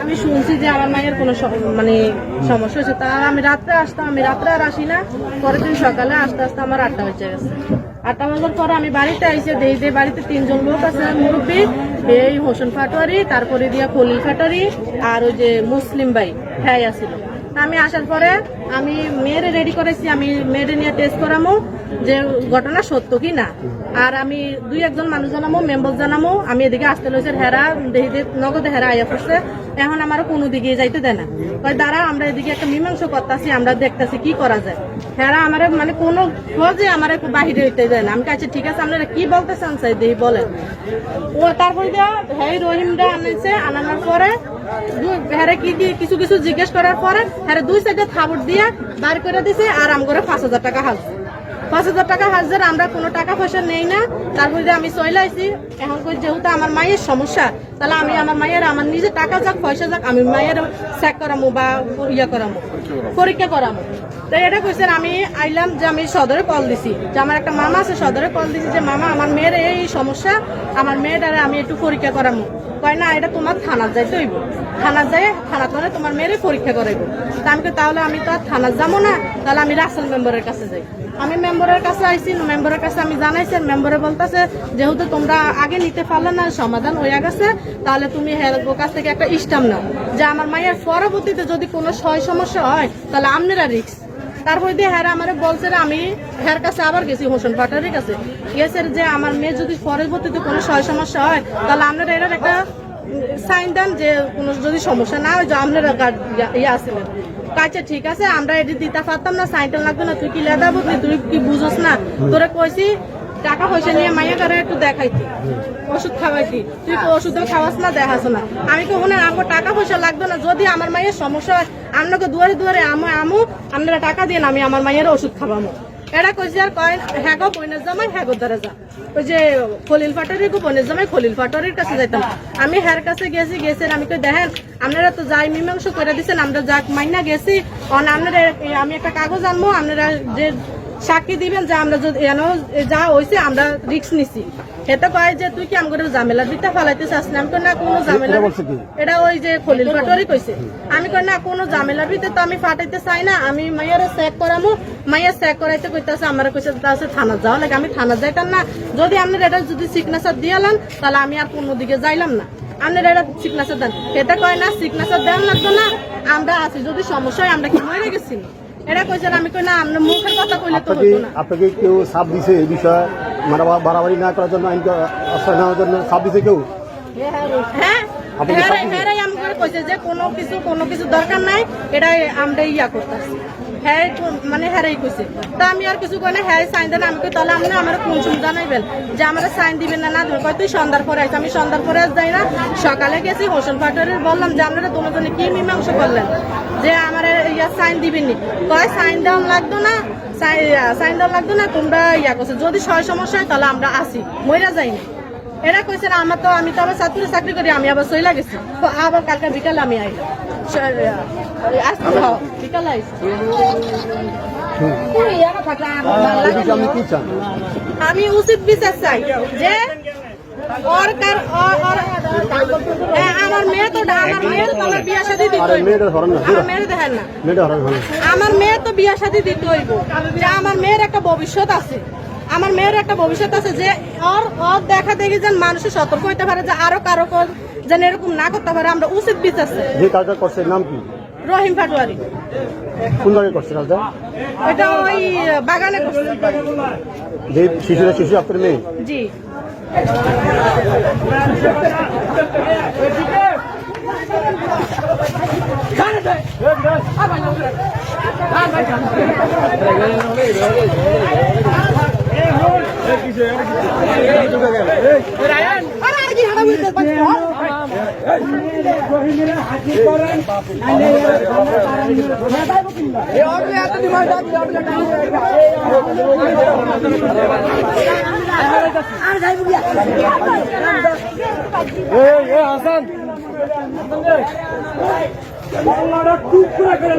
আমি শুনছি যে আমার মায়ের কোনো মানে সমস্যা হয়েছে, তা আমি রাত্রে আসতাম, আমি রাত্রে আর আসি না। পরের দিন সকালে আসতে আসতে আমার 8টা বেজে গেছে। 8টা বাজার পরে আমি বাড়িতে আইসে দেখি যে বাড়িতে 3জন লোক আছে মুরব্বী, এই হোসেন ফাটোয়ারি, তারপরে দিয়া খলিল ফাটোয়ারি আর ওই যে মুসলিম ভাই হ্যাঁ আসছিল। আমি আসার পরে আমি মেয়েরে রেডি করেছি, আমি মেয়েরে নিয়ে টেস্ট করামো যে ঘটনা সত্য কি না। আর আমি 2-1জন মানুষ জানামো, মেম্বার জানামো। আমি এদিকে আসতে লইছে হেরা দেখি যে নগদে হেরা আইয়া পড়ছে, এখন আমার কোনো দিকে যাইতে দেয় না। দ্বারা আমরা এদিকে একটা মীমাংস করতেছি, আমরা দেখতেছি কি করা যায়। হেরা আমার মানে কোনো খোঁজে আমার বাহিরে হইতে যায় না। আমি কাছে ঠিক আছে আপনারা কি বলতে চান চাই দিই বলেন। ও তারপরে হ্যাঁ রহিমরা আনাইছে, আনানোর পরে হ্যাঁ কি দিয়ে কিছু কিছু জিজ্ঞেস করার পরে হ্যাঁ 2 সাইডে থাবড় দিয়ে বার করে দিছে। আর আম করে 5,000 টাকা হাজছে। 5,000 টাকা হাজার, আমরা কোনো টাকা পয়সা নেই না। তারপরে আমি চলে আইছি। এখন যেহেতু আমার মায়ের সমস্যা, তাহলে আমি আমার মায়ের আমার নিজে টাকা যাক পয়সা যাক আমি মায়ের চেক করামো বা ইয়া করামো, পরীক্ষা করামো। তো এটা কইছেন আমি আইলাম যে আমি সদরে কল দিছি, যে আমার একটা মামা আছে সদরে কল দিছি যে মামা আমার মেয়ের এই সমস্যা, আমার মেয়েটারে আমি একটু পরীক্ষা করামো। কয় না এটা তোমার থানার যাইতে হইব, থানার যাই থানা করে তোমার মেয়েরে পরীক্ষা করাইব। তা আমি তাহলে আমি তো আর থানা যাবো না, তাহলে আমি রাসেল মেম্বারের কাছে যাই। আমি মেম্বারের কাছে আইসি, মেম্বারের কাছে আমি জানাইছি, মেম্বারে বলতেছে যেহেতু তোমরা আগে নিতে পারলে না, সমাধান হয়ে গেছে, তাহলে তুমি হেলথ কাছ থেকে একটা স্টাম্প নাও যে আমার মায়ের পরবর্তীতে যদি কোনো সমস্যা হয় তাহলে আপনারা রিস্ক। তারপরে দিয়ে হ্যাঁ আমার বলছে আমি হ্যার কাছে আবার গেছি, হোসেন ফাটারির কাছে গেছে যে আমার মেয়ে যদি পরবর্তীতে কোনো সমস্যা হয় তাহলে আপনারা এটার একটা সাইন দেন যে কোনো যদি সমস্যা না হয় যে আপনারা ইয়ে আসছিলেন। আচ্ছা ঠিক আছে, আমরা এটি দিতে পারতাম না, সাইনটা লাগবে না, তুই কি লেদা বুঝলি, তুই কি বুঝোস না, তোরা কইছি টাকা পয়সা নিয়ে মাইয়া করে একটু দেখাইতি, ওষুধ খাওয়াইতি, তুই তো ওষুধও খাওয়াস না, দেখাস না। আমি কখন আমার টাকা পয়সা লাগবে না, যদি আমার মায়ের সমস্যা হয় আপনাকে দুয়ারে দুয়ারে আমু আপনারা টাকা দিয়ে আমি আমার মায়ের ওষুধ খাওয়াবো। এটা কইছি আর কয় হ্যাঁ গো বইনের জামাই হ্যাঁ গো দ্বারা যা, ওই যে খলিল ফাটোয়ারি গো বইনের জামাই খলিল ফাটোয়ারির কাছে যাইতাম। আমি হ্যার কাছে গেছি আমি কই দেখেন আপনারা তো যাই মীমাংস করে দিচ্ছেন, আমরা যাক মাইনা গেছি, আপনারা আমি একটা কাগজ আনবো, আপনারা যে সাক্ষী দিবেন যে আমরা যদি যা হয়েছে আমরা রিস্ক নিছি। এটা কয় যে তুই কি আমাকে ঝামেলা দিতে ফেলাইতে চাস না। আমি কই না কোনো ঝামেলা, এটা ওই যে খলিল ফাটোয়ারি কইছে। আমি কই না কোনো ঝামেলা দিতে তো আমি ফাটাইতে চাই না, আমি মাইয়ার চেক করামো। মাইয়া চেক করাইতে কইতাছে আমার কইছে তাছে থানা যাওয়া লাগে, আমি থানা যাইতাম না। যদি আপনারা এটা যদি সিগনেচার দিয়ালান তাহলে আমি আর কোনো দিকে যাইলাম না, আপনারা এটা সিগনেচার দেন। এটা কয় না সিগনেচার দেন লাগতো না, আমরা আছি, যদি সমস্যা হয় আমরা কি মরে গেছি এটা কইছেন। আমি কই না আপনার মুখের কথা কইলে তো হতো না। আপনাকে কেউ চাপ দিছে এই বিষয়ে বাড়াবাড়ি না করার জন্য, আইনকে আশ্রয় নেওয়ার জন্য চাপ দিছে কেউ? হ্যাঁ হ্যাঁ আমাকে কইছে যে কোনো কিছু দরকার নাই, এটাই আমরা ইয়া করতেছি। হ্যাঁ মানে হ্যাঁ কইছে, তা আমি আর কিছু কই না। হ্যাঁ সাইন দেন, আমি কই তাহলে আপনি আমার কোন সময় জানাইবেন যে আমার সাইন দিবেন না, না দেবেন। কয় তুই সন্ধ্যার পরে আইস, আমি সন্ধ্যার পরে যাই না, সকালে গেছি হোসেন ফাটোয়ারির বললাম যে আপনারা দুজনে কি মীমাংসা করলেন যে আমার ইয়া সাইন দিবেন নি। কয় সাইন দেওয়া লাগতো না, সাইন দেওয়া লাগতো না, তোমরা ইয়া করছে, যদি সমস্যা হয় তাহলে আমরা আসি, মইরা যাইনি। এরা কইছে না আমার তো আমি তো আবার ছাত্রী চাকরি করি, আমি আবার চলে গেছি, তো আবার কালকে বিকালে আমি আইলাম, বিকালে আইছি। আমি উচিত বিচার চাই যে আমার মেয়ে তো আমার বিয়া শাদী দিতে হইব, আমার মেয়ে দেখেন না, আমার মেয়ে তো বিয়া শাদী দিতে হইব, যে আমার মেয়ের একটা ভবিষ্যৎ আছে, আমার মেয়ের একটা ভবিষ্যৎ আছে, যে ওর দেখা দেখি যেন মানুষের সতর্ক হইতে পারে, যে আরো কারো যেন এরকম না করতে পারে। আমরা উচিত বিচার চাই। যে কাজটা করছে নাম কি? রহিম ফাটোয়ারি। কোন জায়গায় করছে কাজটা? এটা ওই বাগানে করছে। যে শিশু আপনার মেয়ে? জি। হাসান বাংলাটা টুক করে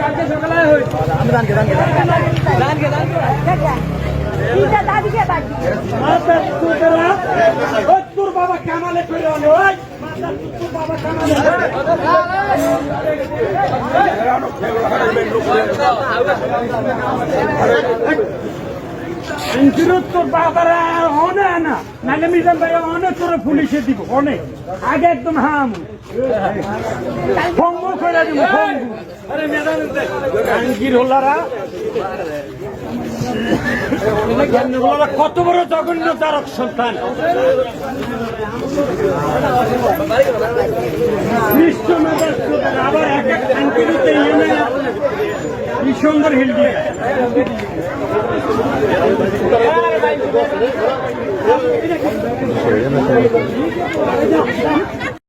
কালকে সকালে হই মাথা তুতেরা ও তোর বাবা কামালে করে আনো ওই মাথা তোর বাবা কামালে তোর বাবারা অনে না নালে মিজান ভাই অনেক তোর পুলিশে দিব অনেক আগে একদম হাম ফঙ্গ করে দিব ফঙ্গ আরে মেদান আঙ্গির হোলারা কত বড় জঘন্য তারক সন্তান আবার এক এক আঙ্কিরিতে এনে কি সুন্দর হিল দিয়ে